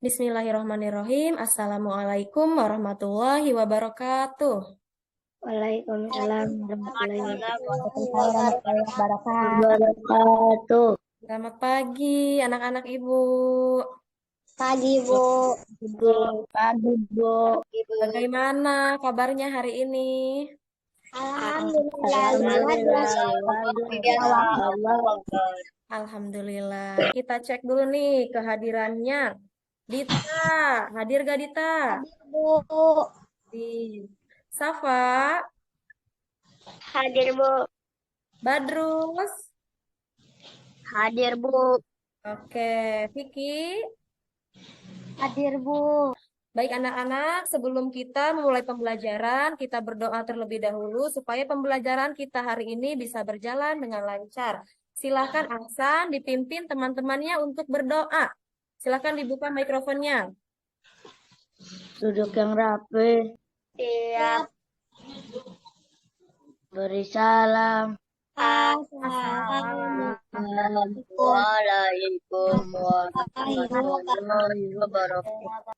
Bismillahirrahmanirrahim. Assalamualaikum warahmatullahi wabarakatuh. Waalaikumsalam warahmatullahi Wabarakatuh. wabarakatuh. Selamat pagi anak-anak ibu. Pagi, Bu. Pagi, Bu. Bagaimana kabarnya hari ini? Alhamdulillah. Alhamdulillah. Kita cek dulu nih kehadirannya. Dita, hadir gak Dita? Bu. Safa, Hadir, Bu. Badrus. Hadir, Bu. Oke, Vicky. Hadir, Bu. Baik anak-anak, sebelum kita memulai pembelajaran, kita berdoa terlebih dahulu supaya pembelajaran kita hari ini bisa berjalan dengan lancar. Silakan Ahsan dipimpin teman-temannya untuk berdoa. Silakan dibuka mikrofonnya. Duduk yang rapi, Siap. beri salam. Waalaikumsalam warahmatullahi wabarakatuh.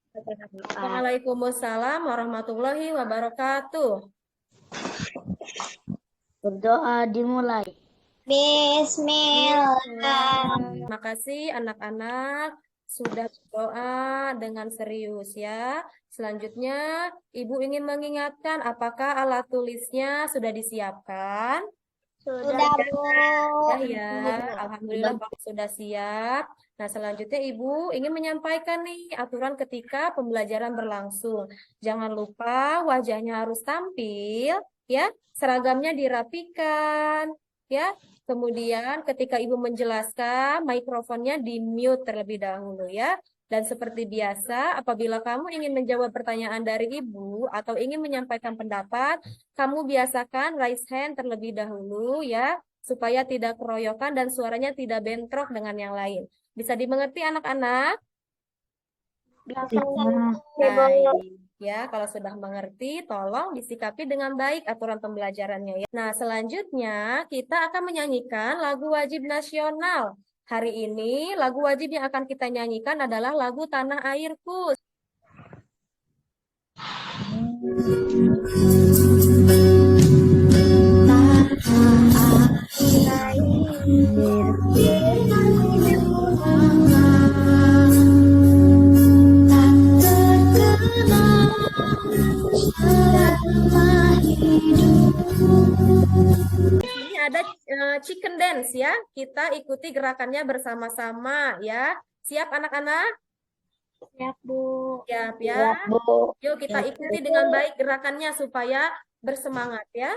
Waalaikumsalam warahmatullahi wabarakatuh. Berdoa dimulai. Bismillah. Terima kasih anak-anak sudah berdoa dengan serius ya. Selanjutnya, Ibu ingin mengingatkan apakah alat tulisnya sudah disiapkan? Sudah, Bu. Ya, Alhamdulillah Bapak sudah siap. Nah, selanjutnya Ibu ingin menyampaikan nih aturan ketika pembelajaran berlangsung. Jangan lupa wajahnya harus tampil, ya. Seragamnya dirapikan, ya. Kemudian ketika Ibu menjelaskan, mikrofonnya di-mute terlebih dahulu, ya. Dan seperti biasa, apabila kamu ingin menjawab pertanyaan dari Ibu atau ingin menyampaikan pendapat, kamu biasakan raise hand terlebih dahulu, ya, supaya tidak keroyokan dan suaranya tidak bentrok dengan yang lain. Bisa dimengerti anak-anak? Baik. Ya, kalau sudah mengerti, tolong disikapi dengan baik aturan pembelajarannya ya. Nah, selanjutnya kita akan menyanyikan lagu wajib nasional. Hari ini lagu wajib yang akan kita nyanyikan adalah lagu Tanah Airku. Di sini ada chicken dance ya. Kita ikuti gerakannya bersama-sama ya. Siap anak-anak? Siap, Bu. Siap ya. Siap, Bu. Yuk kita ikuti dengan baik gerakannya supaya bersemangat ya.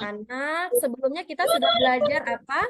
Anak, sebelumnya kita sudah belajar apa?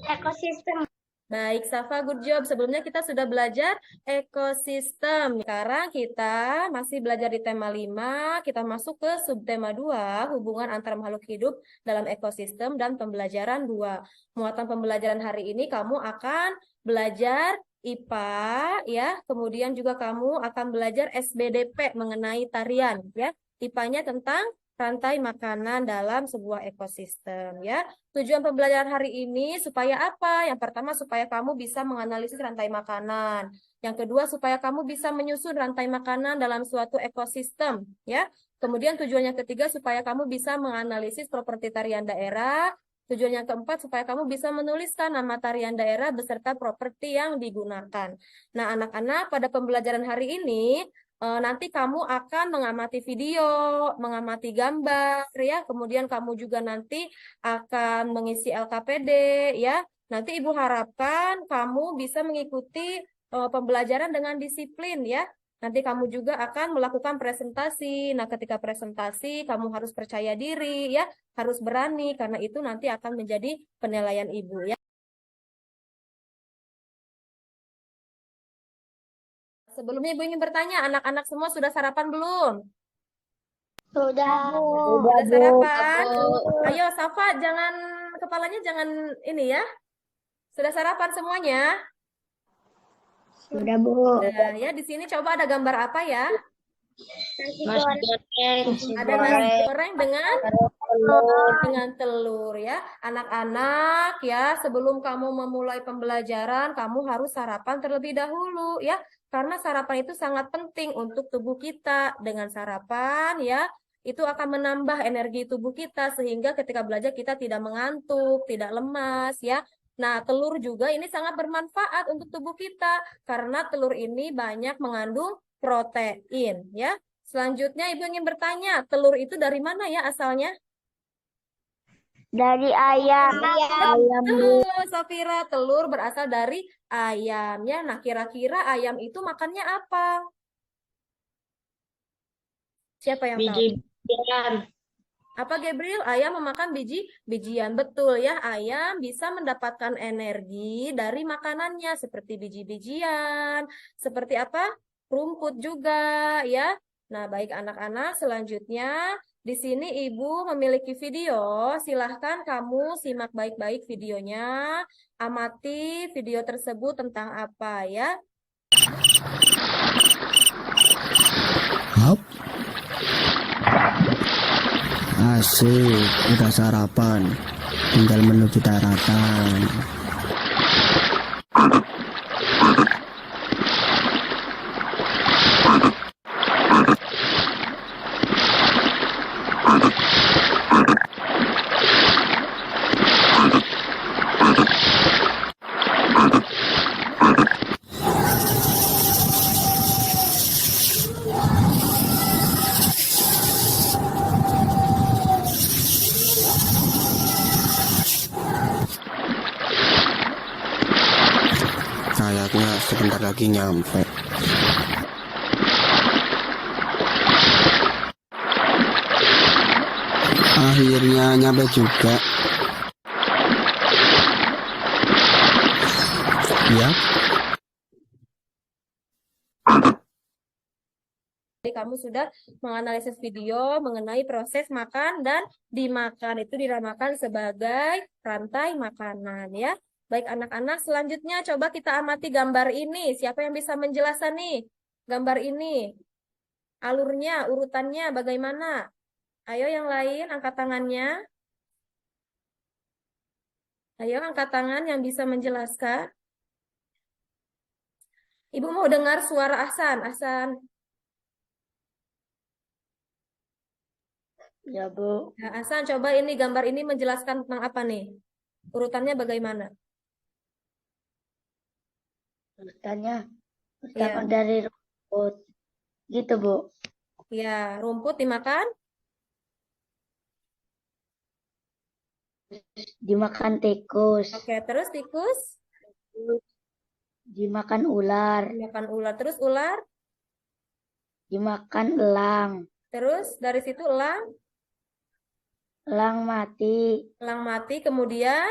Ekosistem. Baik, Safa, good job. Sebelumnya kita sudah belajar ekosistem. Sekarang kita masih belajar di tema 5. Kita masuk ke subtema 2, hubungan antara makhluk hidup dalam ekosistem dan pembelajaran 2. Muatan pembelajaran hari ini kamu akan belajar IPA, ya. Kemudian juga kamu akan belajar SBDP mengenai tarian, ya. IPA-nya tentang rantai makanan dalam sebuah ekosistem, ya. Tujuan pembelajaran hari ini supaya apa? Yang pertama supaya kamu bisa menganalisis rantai makanan. Yang kedua supaya kamu bisa menyusun rantai makanan dalam suatu ekosistem, ya. Kemudian tujuan yang ketiga supaya kamu bisa menganalisis properti tarian daerah. Tujuan yang keempat supaya kamu bisa menuliskan nama tarian daerah beserta properti yang digunakan. Nah, anak-anak pada pembelajaran hari ini nanti kamu akan mengamati video, mengamati gambar, ya. Kemudian kamu juga nanti akan mengisi LKPD, ya. Nanti Ibu harapkan kamu bisa mengikuti pembelajaran dengan disiplin, ya. Nanti kamu juga akan melakukan presentasi. Nah, ketika presentasi, kamu harus percaya diri, ya. Harus berani, karena itu nanti akan menjadi penilaian Ibu, ya. Sebelumnya Ibu ingin bertanya, anak-anak semua sudah sarapan belum? Sudah, Bu. Sudah sarapan? Ayo, Safa, kepalanya jangan ini ya. Sudah sarapan semuanya? Sudah, Bu. Nah, ya di sini coba ada gambar apa ya? Nasi Nasi goreng. goreng, Ada nasi goreng dengan telur ya. Anak-anak ya, sebelum kamu memulai pembelajaran, kamu harus sarapan terlebih dahulu ya. Karena sarapan itu sangat penting untuk tubuh kita. Dengan sarapan ya, itu akan menambah energi tubuh kita sehingga ketika belajar kita tidak mengantuk, tidak lemas ya. Nah, telur juga ini sangat bermanfaat untuk tubuh kita karena telur ini banyak mengandung protein ya. Selanjutnya Ibu ingin bertanya, telur itu dari mana ya asalnya? Dari ayam. ayam, Bu. Betul, Safira, telur berasal dari ayam ya. Nah, kira-kira ayam itu makannya apa? Siapa yang tahu? Biji-bijian. Apa Gabriel? Ayam memakan biji-bijian. Betul ya, ayam bisa mendapatkan energi dari makanannya seperti biji-bijian, seperti apa? Rumput juga ya. Nah, baik anak-anak, selanjutnya di sini Ibu memiliki video. Silahkan kamu simak baik-baik videonya. Amati video tersebut tentang apa ya. Hap. Asik, udah sarapan. Tinggal menuju daratan. Kayaknya sebentar lagi nyampe. Akhirnya nyampe juga. Ya, Jadi kamu sudah menganalisis video mengenai proses makan dan dimakan. Itu dinamakan sebagai rantai makanan ya. Baik anak-anak, selanjutnya coba kita amati gambar ini. Siapa yang bisa menjelaskan nih gambar ini? Alurnya, urutannya bagaimana? Ayo yang lain angkat tangannya. Ayo angkat tangan yang bisa menjelaskan. Ibu mau dengar suara Ahsan. Ahsan. Ya, Bu. Nah, Ahsan, coba ini gambar ini menjelaskan tentang apa nih? Urutannya bagaimana? Urutannya pertama dari rumput. Gitu, Bu. Ya, rumput dimakan, Dimakan tikus. oke, terus tikus, Dimakan ular. dimakan ular, terus ular, Dimakan elang. terus dari situ elang, Elang mati. elang mati, kemudian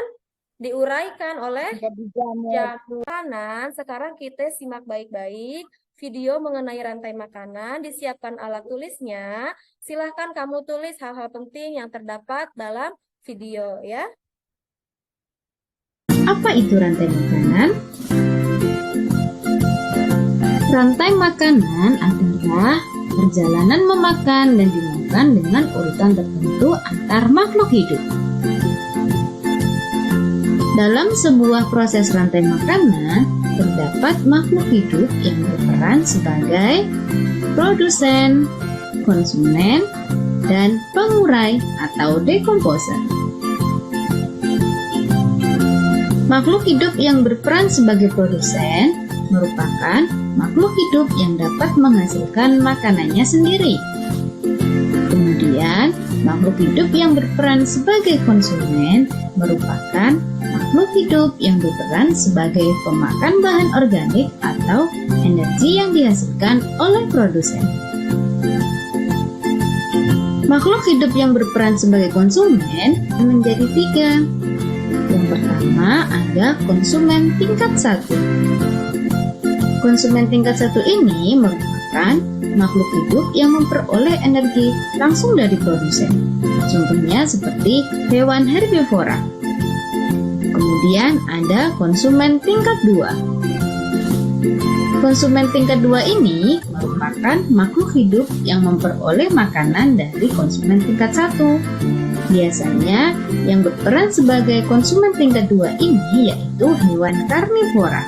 diuraikan oleh Jadi jamur. jamur makanan. Sekarang kita simak baik-baik video mengenai rantai makanan, disiapkan alat tulisnya. Silahkan kamu tulis hal-hal penting yang terdapat dalam video ya. Apa itu rantai makanan? Rantai makanan adalah perjalanan memakan dan dimakan dengan urutan tertentu antar makhluk hidup. Dalam sebuah proses rantai makanan, terdapat makhluk hidup yang berperan sebagai produsen, konsumen, dan pengurai atau dekomposer. Makhluk hidup yang berperan sebagai produsen merupakan makhluk hidup yang dapat menghasilkan makanannya sendiri. Kemudian, makhluk hidup yang berperan sebagai konsumen merupakan makhluk hidup yang berperan sebagai pemakan bahan organik atau energi yang dihasilkan oleh produsen. Makhluk hidup yang berperan sebagai konsumen menjadi 3. Yang pertama ada konsumen tingkat 1. Konsumen tingkat 1 ini merupakan makhluk hidup yang memperoleh energi langsung dari produsen. Contohnya seperti hewan herbivora. Kemudian ada konsumen tingkat 2. Konsumen tingkat 2 ini merupakan makhluk hidup yang memperoleh makanan dari konsumen tingkat 1. Biasanya yang berperan sebagai konsumen tingkat 2 ini yaitu hewan karnivora.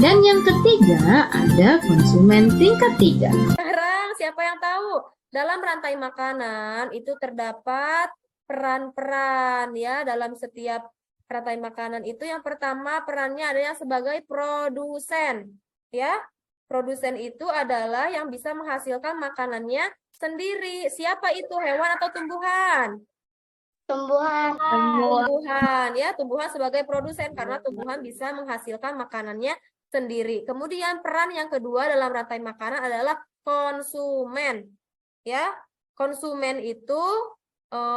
Dan yang ketiga ada konsumen tingkat 3. Sekarang siapa yang tahu? Dalam rantai makanan itu terdapat peran-peran ya dalam setiap rantai makanan itu. Yang pertama perannya adalah sebagai produsen ya. Produsen itu adalah yang bisa menghasilkan makanannya sendiri. Siapa itu? Hewan atau tumbuhan? Tumbuhan. Tumbuhan ya, tumbuhan sebagai produsen karena tumbuhan bisa menghasilkan makanannya sendiri. Kemudian peran yang kedua dalam rantai makanan adalah konsumen. Ya, konsumen itu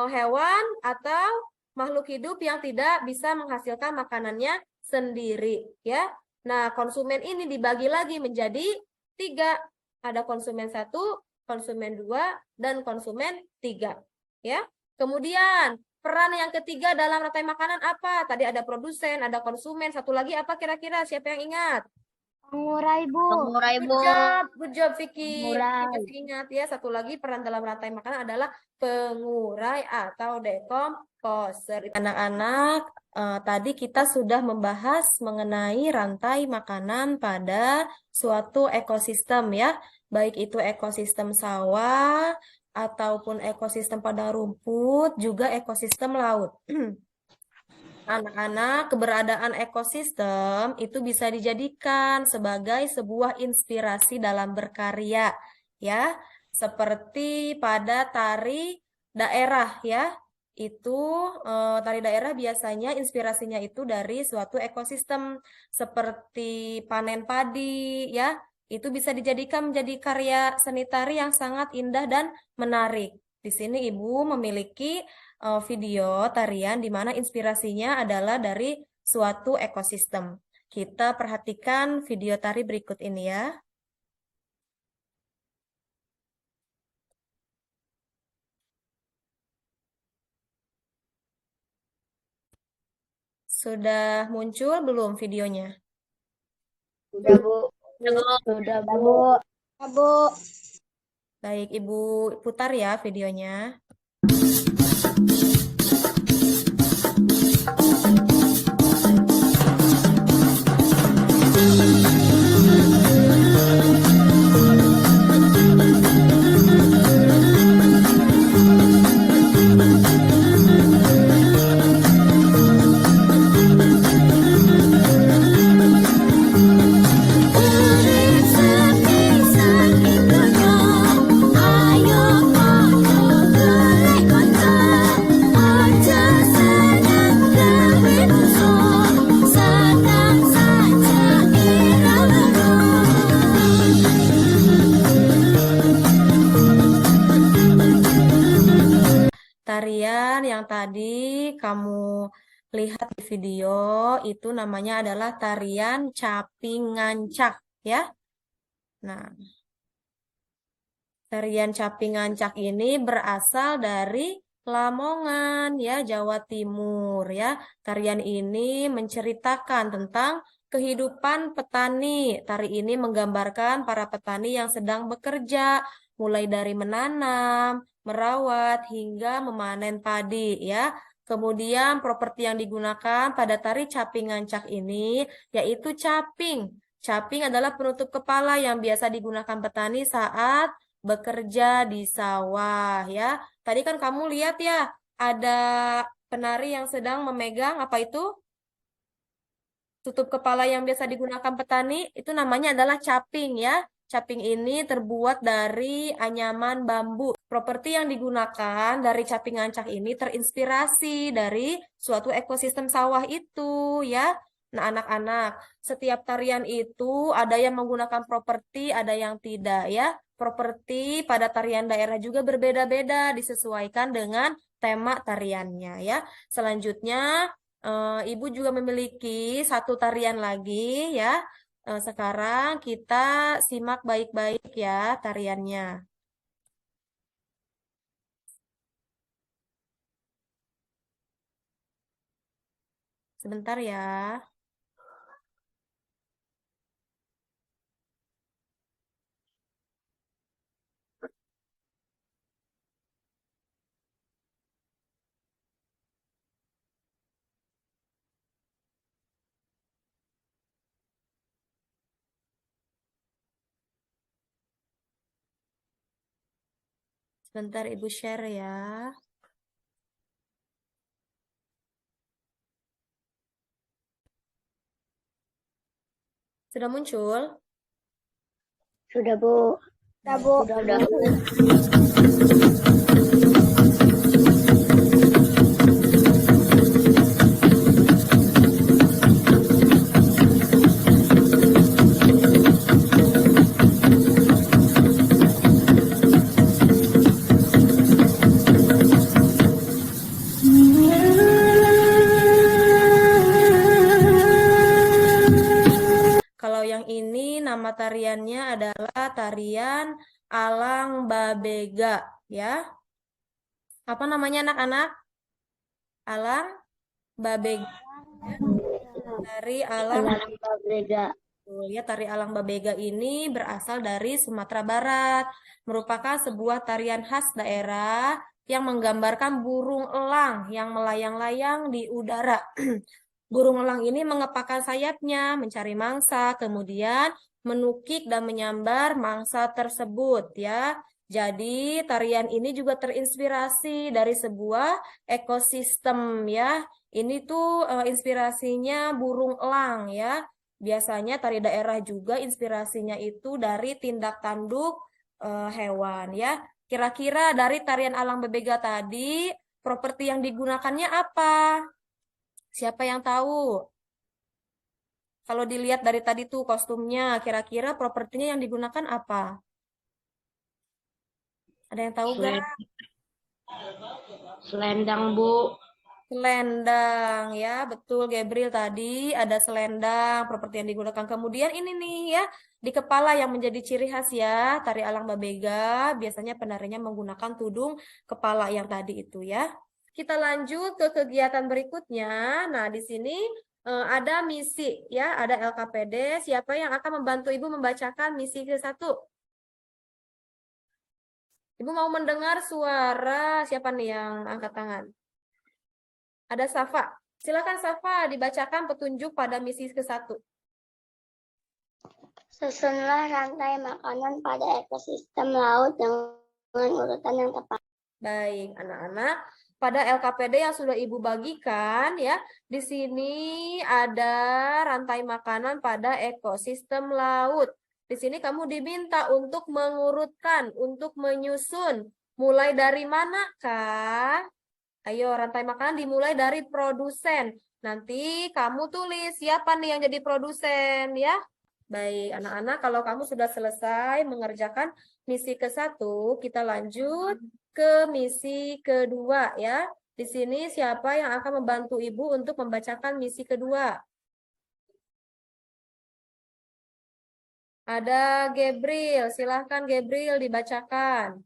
hewan atau makhluk hidup yang tidak bisa menghasilkan makanannya sendiri. Ya, nah konsumen ini dibagi lagi menjadi 3. Ada konsumen 1, konsumen 2, dan konsumen 3. Ya, kemudian peran yang ketiga dalam rantai makanan apa? Tadi ada produsen, ada konsumen, satu lagi apa kira-kira? Siapa yang ingat? Pengurai, Bu. Good job Vicky. Pengurai. Vicky masih ingat ya. Satu lagi peran dalam rantai makanan adalah pengurai atau dekomposer. Anak-anak, tadi kita sudah membahas mengenai rantai makanan pada suatu ekosistem ya. Baik itu ekosistem sawah ataupun ekosistem padang rumput, juga ekosistem laut. Anak-anak, keberadaan ekosistem itu bisa dijadikan sebagai sebuah inspirasi dalam berkarya, ya. Seperti pada tari daerah, ya. Itu tari daerah biasanya inspirasinya itu dari suatu ekosistem seperti panen padi, ya. Itu bisa dijadikan menjadi karya seni tari yang sangat indah dan menarik. Di sini Ibu memiliki video tarian di mana inspirasinya adalah dari suatu ekosistem. Kita perhatikan video tari berikut ini ya. Sudah muncul belum videonya? Sudah, Bu. Sudah, Bu. Bu. Baik, Ibu putar ya videonya. Tarian yang tadi kamu lihat di video itu namanya adalah tarian caping ngancak ya. Nah, tarian caping ngancak ini berasal dari Lamongan ya, Jawa Timur ya. Tarian ini menceritakan tentang kehidupan petani. Tari ini menggambarkan para petani yang sedang bekerja, mulai dari menanam, merawat, hingga memanen padi ya. Kemudian properti yang digunakan pada tari caping ngancak ini yaitu caping. Caping adalah penutup kepala yang biasa digunakan petani saat bekerja di sawah ya. Tadi kan kamu lihat ya, ada penari yang sedang memegang apa itu? Tutup kepala yang biasa digunakan petani, itu namanya adalah caping ya. Caping ini terbuat dari anyaman bambu. Properti yang digunakan dari caping ngancak ini terinspirasi dari suatu ekosistem sawah itu ya. Nah, anak-anak, setiap tarian itu ada yang menggunakan properti, ada yang tidak ya. Properti pada tarian daerah juga berbeda-beda disesuaikan dengan tema tariannya ya. Selanjutnya Ibu juga memiliki satu tarian lagi ya. Sekarang kita simak baik-baik ya tariannya. Sebentar ya. Sebentar Ibu share ya. Sudah muncul? Sudah, Bu. Sudah, Bu. Sudah, Bu. Kalau yang ini nama tariannya adalah tarian Alang Babega ya. Apa namanya anak-anak? Alang Babega. Dari Alang Alang Babega. Ya, tari Alang Babega ini berasal dari Sumatera Barat, merupakan sebuah tarian khas daerah yang menggambarkan burung elang yang melayang-layang di udara. Burung elang ini mengepakkan sayapnya, mencari mangsa, kemudian menukik dan menyambar mangsa tersebut ya. Jadi tarian ini juga terinspirasi dari sebuah ekosistem ya. Ini tuh inspirasinya burung elang ya. Biasanya tari daerah juga inspirasinya itu dari tindak tanduk hewan ya. Kira-kira dari tarian Alang Babega tadi, properti yang digunakannya apa? Siapa yang tahu? Kalau dilihat dari tadi tuh kostumnya, kira-kira propertinya yang digunakan apa? Ada yang tahu gak? Selendang, Bu. Selendang ya, betul Gabriel tadi ada selendang, properti yang digunakan. Kemudian ini nih ya, di kepala yang menjadi ciri khas ya, tari Alang Babega, biasanya penarinya menggunakan tudung kepala yang tadi itu ya. Kita lanjut ke kegiatan berikutnya. Nah, di sini ada misi ya, ada LKPD. Siapa yang akan membantu Ibu membacakan misi ke-1? Ibu mau mendengar suara siapa nih yang angkat tangan? Ada Safa. Silakan Safa dibacakan petunjuk pada misi ke-1. Susunlah rantai makanan pada ekosistem laut dengan urutan yang tepat. Baik, anak-anak. Pada LKPD yang sudah Ibu bagikan ya, di sini ada rantai makanan pada ekosistem laut. Di sini kamu diminta untuk mengurutkan, untuk menyusun. Mulai dari manakah? Ayo, rantai makanan dimulai dari produsen. Nanti kamu tulis siapa nih yang jadi produsen ya. Baik, anak-anak, kalau kamu sudah selesai mengerjakan misi ke-1, kita lanjut ke misi kedua ya. Di sini siapa yang akan membantu Ibu untuk membacakan misi kedua? Ada Gabriel, silahkan Gabriel dibacakan.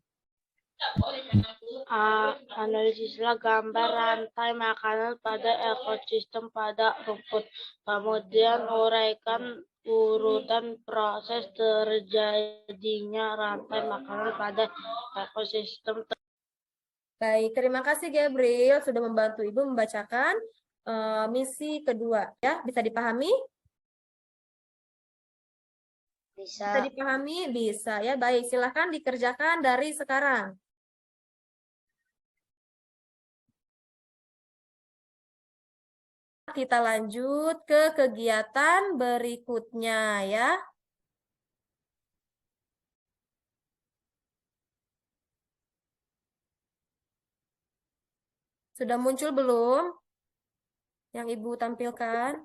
Analisislah gambar rantai makanan pada ekosistem pada rumput. Kemudian uraikan urutan proses terjadinya rantai makanan pada ekosistem. Baik, terima kasih Gabriel sudah membantu Ibu membacakan misi kedua ya. Bisa dipahami? Bisa dipahami? Bisa ya. Baik, silahkan dikerjakan dari sekarang. Kita lanjut ke kegiatan berikutnya ya. Sudah muncul belum yang Ibu tampilkan?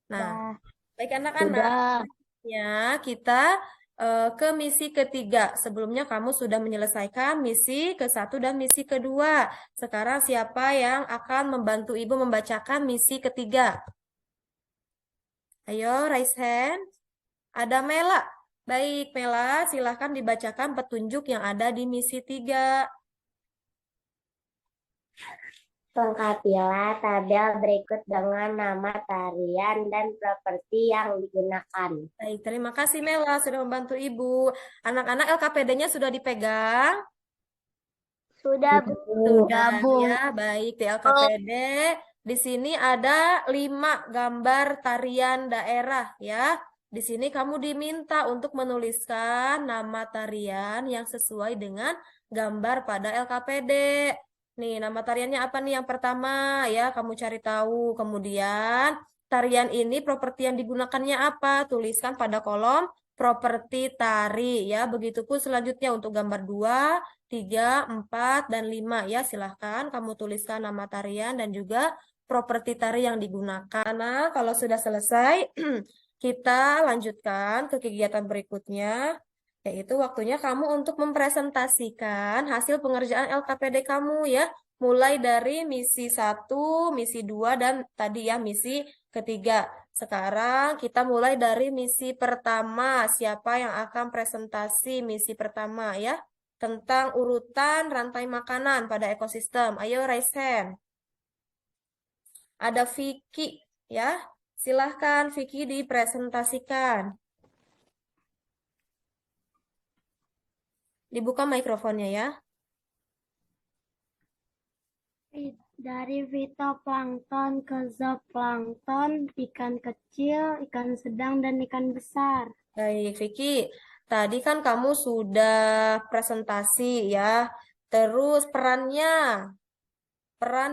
Nah, baik anak-anak, ya kita ke misi ketiga. Sebelumnya kamu sudah menyelesaikan misi ke-1 dan misi kedua. Sekarang siapa yang akan membantu Ibu membacakan misi ketiga? Ayo, raise hand. Ada Mela. Baik, Mela, silahkan dibacakan petunjuk yang ada di misi 3. Lengkapilah tabel berikut dengan nama tarian dan properti yang digunakan. Baik, terima kasih Mela sudah membantu Ibu. Anak-anak LKPD-nya sudah dipegang? Sudah, Bu. Sudah, ya. Baik, di LKPD. Di sini ada 5 gambar tarian daerah ya. Di sini kamu diminta untuk menuliskan nama tarian yang sesuai dengan gambar pada LKPD. Nih, nama tariannya apa nih yang pertama? Ya, kamu cari tahu. Kemudian, tarian ini properti yang digunakannya apa? Tuliskan pada kolom properti tari ya. Begitupun selanjutnya untuk gambar 2, 3, 4, dan 5 ya. Silahkan kamu tuliskan nama tarian dan juga properti tari yang digunakan. Nah, kalau sudah selesai, kita lanjutkan ke kegiatan berikutnya, yaitu waktunya kamu untuk mempresentasikan hasil pengerjaan LKPD kamu ya. Mulai dari misi 1, misi 2, dan tadi ya misi ketiga. Sekarang kita mulai dari misi pertama. Siapa yang akan presentasi misi pertama ya? Tentang urutan rantai makanan pada ekosistem. Ayo raise hand. Ada Vicky ya. Silahkan Vicky dipresentasikan. Dibuka mikrofonnya ya. Dari fitoplankton ke zooplankton, ikan kecil, ikan sedang, dan ikan besar. Baik, Vicky. Tadi kan kamu sudah presentasi ya. Terus peran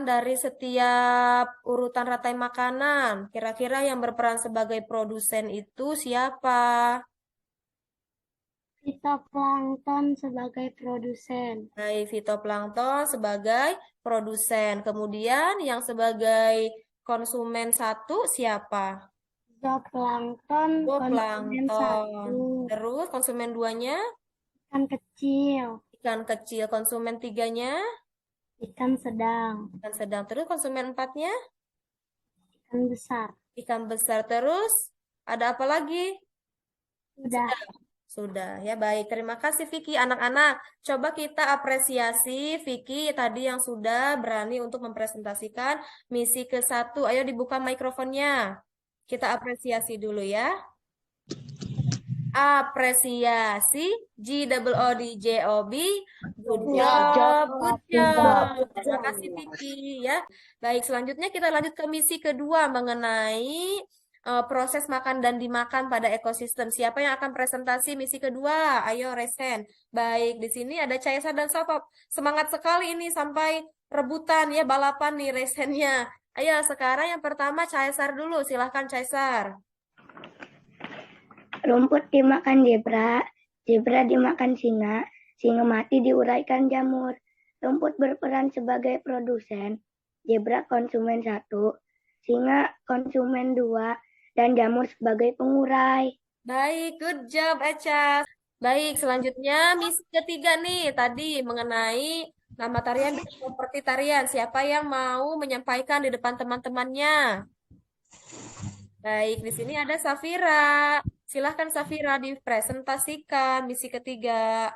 dari setiap urutan rantai makanan. Kira-kira yang berperan sebagai produsen itu siapa? Fitoplankton sebagai produsen. Baik, fitoplankton sebagai produsen. Kemudian yang sebagai konsumen satu siapa? Zooplankton konsumen Zooplankton. 1. Terus konsumen duanya? Ikan kecil, Ikan kecil. Konsumen tiganya? ikan sedang, Ikan sedang. Terus konsumen empatnya? ikan besar. Ikan besar. Terus ada apa lagi? Sudah. Sudah ya, baik. Terima kasih Vicky. Anak-anak, coba kita apresiasi Vicky tadi yang sudah berani untuk mempresentasikan misi ke-1. Ayo dibuka mikrofonnya. Kita apresiasi dulu ya. Apresiasi GOOD. Good job, good job. Terima kasih Vicky ya. Baik, selanjutnya kita lanjut ke misi kedua mengenai proses makan dan dimakan pada ekosistem. Siapa yang akan presentasi misi kedua? Ayo resen. Baik, di sini ada Caesa dan Sopop. Semangat sekali ini sampai rebutan ya, balapan nih resennya. Ayo sekarang yang pertama Caesar dulu. Silahkan Caesar. Rumput dimakan zebra, zebra dimakan singa, singa mati diuraikan jamur. Rumput berperan sebagai produsen, zebra konsumen 1, singa konsumen 2, dan jamur sebagai pengurai. Baik, good job Echa. Baik, selanjutnya misi ketiga nih. Tadi mengenai nama tarian dan properti tarian. Siapa yang mau menyampaikan di depan teman-temannya? Baik, di sini ada Safira. Silahkan Safira dipresentasikan misi ketiga.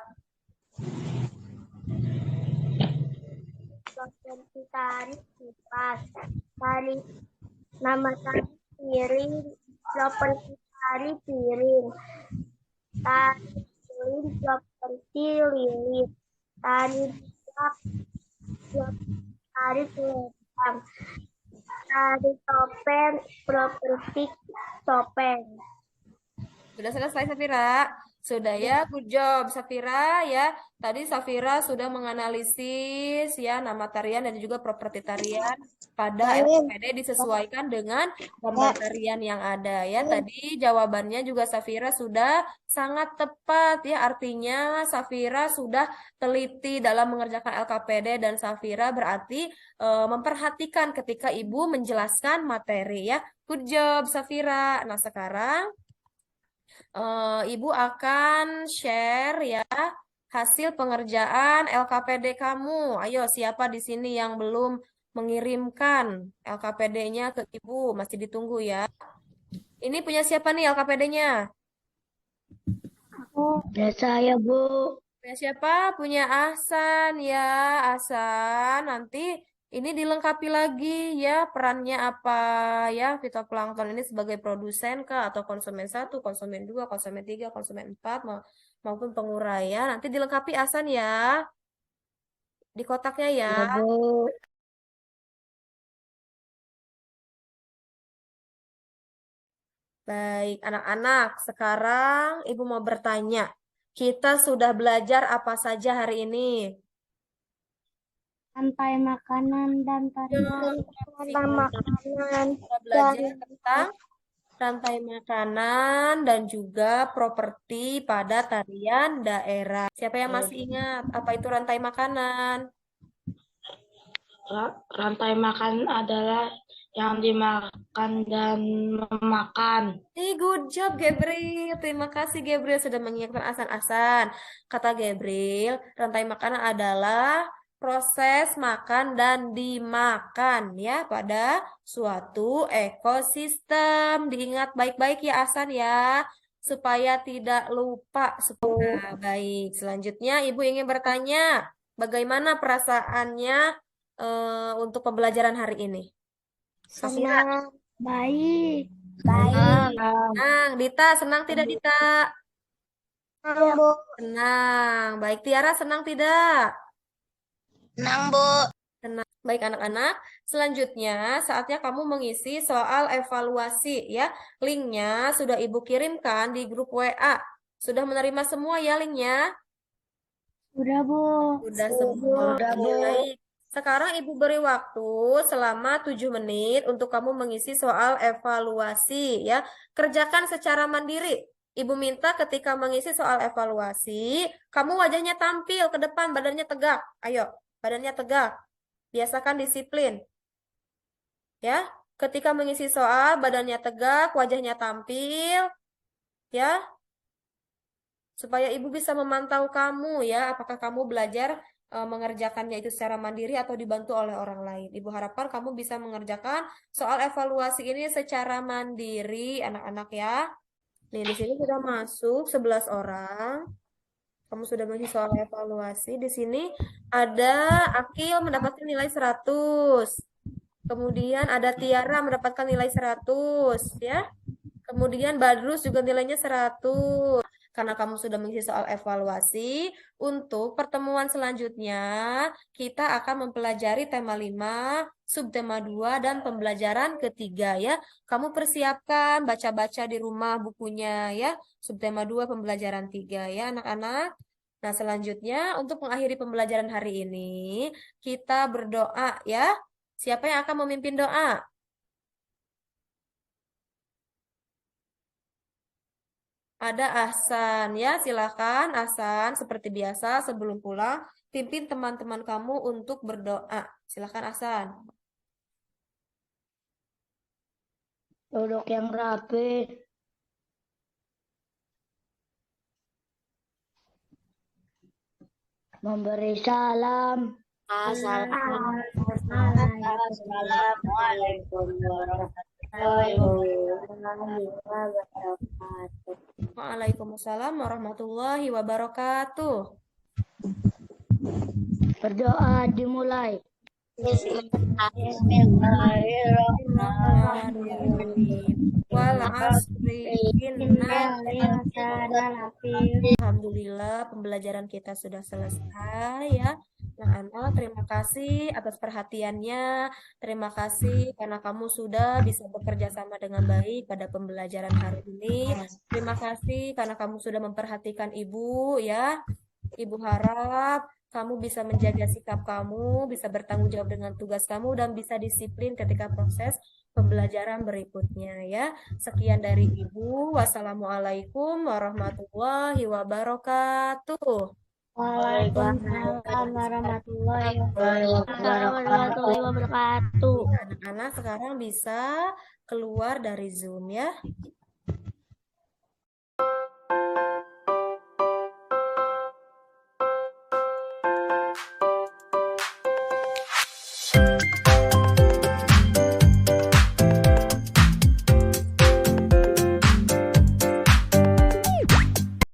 Properti tari kipas, tari nama tari piring, properti tari piring, tari lilin, properti lilin, tari biak, tari tulang, tari topeng, properti topeng. Sudah selesai Safira? Sudah ya, good job Safira ya. Tadi Safira sudah menganalisis ya nama tarian dan juga properti tarian pada LKPD disesuaikan dengan gambar tarian yang ada ya. Tadi jawabannya juga Safira sudah sangat tepat ya. Artinya Safira sudah teliti dalam mengerjakan LKPD dan Safira berarti memperhatikan ketika Ibu menjelaskan materi ya. Good job Safira. Nah, sekarang Ibu akan share ya hasil pengerjaan LKPD kamu. Ayo, siapa di sini yang belum mengirimkan LKPD-nya ke Ibu? Masih ditunggu ya. Ini punya siapa nih LKPD-nya? Ya saya, Bu. Punya siapa? Punya Ahsan ya, Ahsan. Nanti ini dilengkapi lagi ya perannya apa ya fitoplankton ini sebagai produsen kah atau konsumen 1, konsumen 2, konsumen 3, konsumen 4 maupun pengurai ya. Nanti dilengkapi Ahsan ya di kotaknya ya. Ya, Bu. Baik, anak-anak, sekarang Ibu mau bertanya. Kita sudah belajar apa saja hari ini? Rantai makanan dan tarian. Kita belajar tentang rantai makanan dan juga properti pada tarian daerah. Siapa yang masih ingat apa itu rantai makanan? Rantai makan adalah yang dimakan dan memakan. Good job, Gabriel. Terima kasih, Gabriel, sudah mengingatkan Asan-Asan. Kata Gabriel, rantai makanan adalah proses makan dan dimakan ya pada suatu ekosistem. Diingat baik-baik ya, Asan ya, supaya tidak lupa. Nah, baik. Selanjutnya, Ibu ingin bertanya, bagaimana perasaannya untuk pembelajaran hari ini? Senang. Baik. Baik. Senang, Dita, senang tidak Dita? Senang, Bu. Senang. Baik, Tiara senang tidak? Senang, Bu. Senang. Baik anak-anak, selanjutnya saatnya kamu mengisi soal evaluasi ya. Linknya sudah Ibu kirimkan di grup WA. Sudah menerima semua ya linknya? Sudah, Bu. Sudah semua. Sudah, Bu. Baik. Sekarang Ibu beri waktu selama 7 menit untuk kamu mengisi soal evaluasi ya. Kerjakan secara mandiri. Ibu minta ketika mengisi soal evaluasi, kamu wajahnya tampil ke depan, badannya tegak. Ayo, badannya tegak. Biasakan disiplin. Ya, ketika mengisi soal, badannya tegak, wajahnya tampil. Ya, supaya Ibu bisa memantau kamu ya, apakah kamu belajar mengerjakannya itu secara mandiri atau dibantu oleh orang lain. Ibu harapkan kamu bisa mengerjakan soal evaluasi ini secara mandiri, anak-anak ya. Nih, di sini sudah masuk 11 orang. Kamu sudah mengisi soal evaluasi. Di sini ada Akil mendapatkan nilai 100. Kemudian ada Tiara mendapatkan nilai 100 ya. Kemudian Badrus juga nilainya 100. Karena kamu sudah mengisi soal evaluasi, untuk pertemuan selanjutnya kita akan mempelajari tema 5, subtema 2, dan pembelajaran ketiga ya. Kamu persiapkan baca-baca di rumah bukunya ya. Subtema 2, pembelajaran 3 ya anak-anak. Nah selanjutnya untuk mengakhiri pembelajaran hari ini, kita berdoa ya. Siapa yang akan memimpin doa? Ada Ahsan ya, silakan Ahsan seperti biasa sebelum pulang pimpin teman-teman kamu untuk berdoa. Silakan Ahsan. Duduk yang rapi. Memberi salam. Assalamualaikum warahmatullahi wabarakatuh. Waalaikumsalam warahmatullahi wabarakatuh. Berdoa dimulai. Bismillahirrahmanirrahim. Wal asri Alhamdulillah pembelajaran kita sudah selesai ya. Nah, anak terima kasih atas perhatiannya. Terima kasih karena kamu sudah bisa bekerja sama dengan baik pada pembelajaran hari ini. Terima kasih karena kamu sudah memperhatikan Ibu ya. Ibu harap kamu bisa menjaga sikap kamu, bisa bertanggung jawab dengan tugas kamu, dan bisa disiplin ketika proses pembelajaran berikutnya ya. Sekian dari Ibu. Wassalamualaikum warahmatullahi wabarakatuh. Waalaikumsalam warahmatullahi wabarakatuh. Anak-anak sekarang bisa keluar dari Zoom ya.